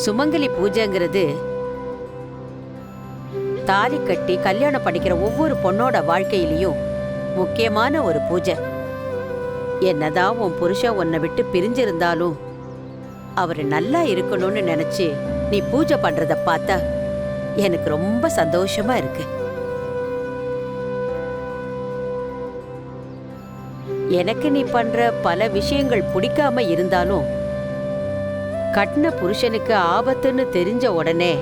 சுமங்கலி பூஜைங்கிறது தாலி கட்டி கல்யாணம் பண்ணிக்கிற ஒவ்வொரு பொண்ணோட வாழ்க்கையிலையும் முக்கியமான ஒரு பூஜை. என்னதான் உன் புருஷன் உன்னை விட்டு பிரிஞ்சிருந்தாலும் அவரு நல்லா இருக்கணும்னு நினைச்சு நீ பூஜை பண்றத பார்த்தா எனக்கு ரொம்ப சந்தோஷமா இருக்கு. எனக்கு நீ பண்ற பல விஷயங்கள் பிடிக்காம இருந்தாலும் கட்டின புருஷனுக்கு ஆபத்துன்னு தெரிஞ்ச உடனே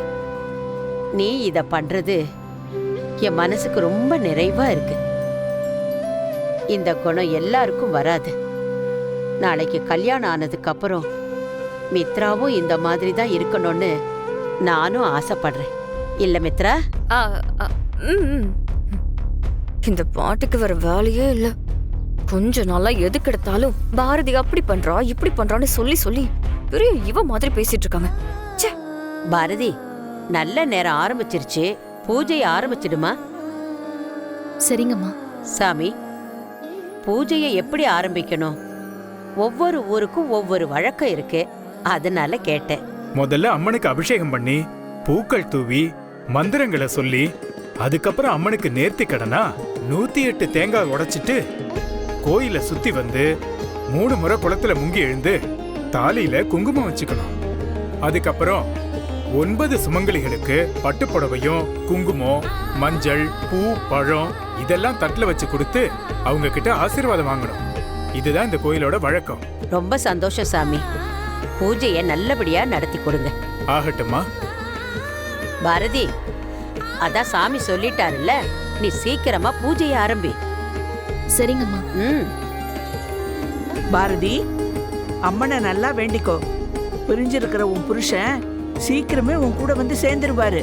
நீ இத பண்றது என் மனசுக்கு ரொம்ப நிறைவா இருக்கு. இந்த குணம் எல்லாருக்கும் வராது. நாளைக்கு கல்யாணம் ஆனதுக்கு அப்புறம் மித்ராவும் இந்த மாதிரி தான் இருக்கணும்னு நானும் ஆசைப்படுறேன். இல்ல மித்ரா? இந்த பாட்டுக்கு வர வேலையே இல்ல. கொஞ்ச நாளா எதுக்கு எடுத்தாலும் பாரதி அப்படி பண்றா இப்படி பண்றான்னு சொல்லி சொல்லி பெரிய இவ மாதிரி பேசிட்டு இருக்காங்க. பாரதி, நல்ல நேரம் ஆரம்பிச்சிருச்சு, பூஜையை ஆரம்பிச்சிடுமா? சரிங்கம்மா. சாமி, பூஜையை எப்படி ஆரம்பிக்கணும்? ஒவ்வொரு ஊருக்கும் ஒவ்வொரு வழக்கம் இருக்கு, அதனால கேட்டேன். முதல்ல அம்மனுக்கு அபிஷேகம் பண்ணி பூக்கள் தூவி மந்திரங்களை சொல்லி அதுக்கப்புறம் அம்மனுக்கு நேர்த்தி கடனா 108 தேங்காய் உடைச்சிட்டு கோயில சுத்தி வந்து 3 முறை குளத்துல முங்கி எழுந்து தாலியில குங்குமம் வச்சுக்கணும். அதுக்கப்புறம் 9 சுமங்கலிகளுக்கு பட்டுப்புடவையும் குங்குமம் மஞ்சள் பூ பழம் இதெல்லாம் தட்டுல வச்சு கொடுத்து அவங்க கிட்ட ஆசீர்வாதம் வாங்கணும். இதுதான் இந்த கோயிலோட வழக்கம். ரொம்ப சந்தோஷம் சாமி, பூஜையை நல்லபடியா நடத்தி கொடுங்க. ஆகட்டுமா? பாரதி, அதான் சாமி சொல்லிட்டாருல்ல, நீ சீக்கிரமா பூஜையை ஆரம்பி. சரிங்கம்மா. பாரதி, அம்மனை நல்லா வேண்டிக்கோ. பிரிஞ்சிருக்கிற உன் புருஷன் சீக்கிரமே உன் கூட வந்து சேர்ந்துருவாரு.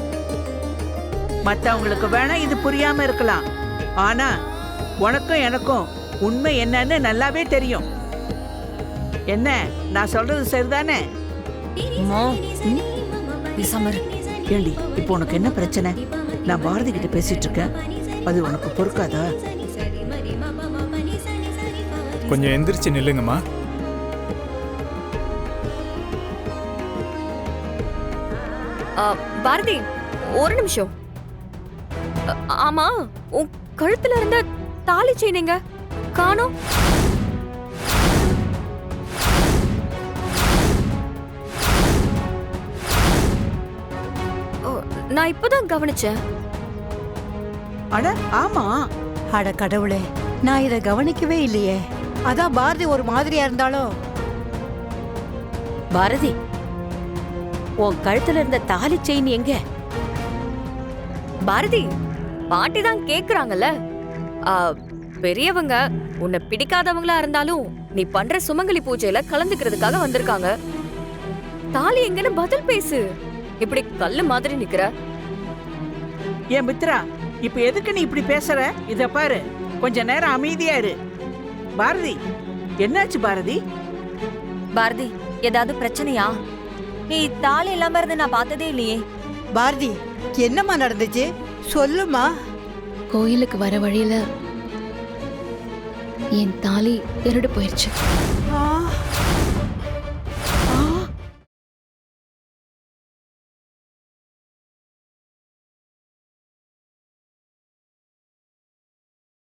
மத்தவங்களுக்கு வேணா இது புரியாம இருக்கலாம், ஆனா உனக்கும் எனக்கும் உண்மை என்னன்னு நல்லாவே தெரியும். என்ன, நான் சொல்றது சரிதானே? ஏண்டி, இப்போ உனக்கு என்ன பிரச்சனை? நான் பாரதி கிட்ட பேசிட்டு இருக்கேன், அது உனக்கு பொறுக்காதா? கொஞ்சம் எந்திரிச்சு நில்லுங்கம்மா. பாரதி, ஒரு நிமிஷம். ஆமா, உன் கழுத்துல இருந்த தாலி செயினங்க காணோம். நான் இப்பதான் கவனிச்சேன். அட ஆமா. அட கடவுளே, நான் இத கவனிக்கவே இல்லையே. அதான் பாரதி ஒரு மாதிரியா இருந்தாலும். பாரதி, உன் கழுத்துல இருந்த தாலி செயின் எங்க? பாரதி, பாட்டி தான் கேக்குறாங்கல்ல. பெரியவங்க உன்னை பிடிக்காதவங்களா இருந்தாலும் நீ பண்ற சுமங்கலி பூஜையில கலந்துக்கிறதுக்காக வந்திருக்காங்க. தாலி எங்கன்னு பதில் பேசு. இப்படி கல்லு மாதிரி நிக்கிற. ஏன் மித்ரா, இப்ப எதுக்கு நீ இப்படி பேசுற? இத பாரு, கொஞ்ச நேரம் அமைதியா இரு. பாரதி, என்னாச்சு பாரதி? பாரதி, ஏதாவது பிரச்சனையா? நீ தாலி இல்லாம இருந்து நான் பார்த்ததே இல்லையே. பாரதி, என்னம்மா நடந்துச்சு சொல்லுமா. கோயிலுக்கு வர வழியில என் தாலி திருடு போயிருச்சு.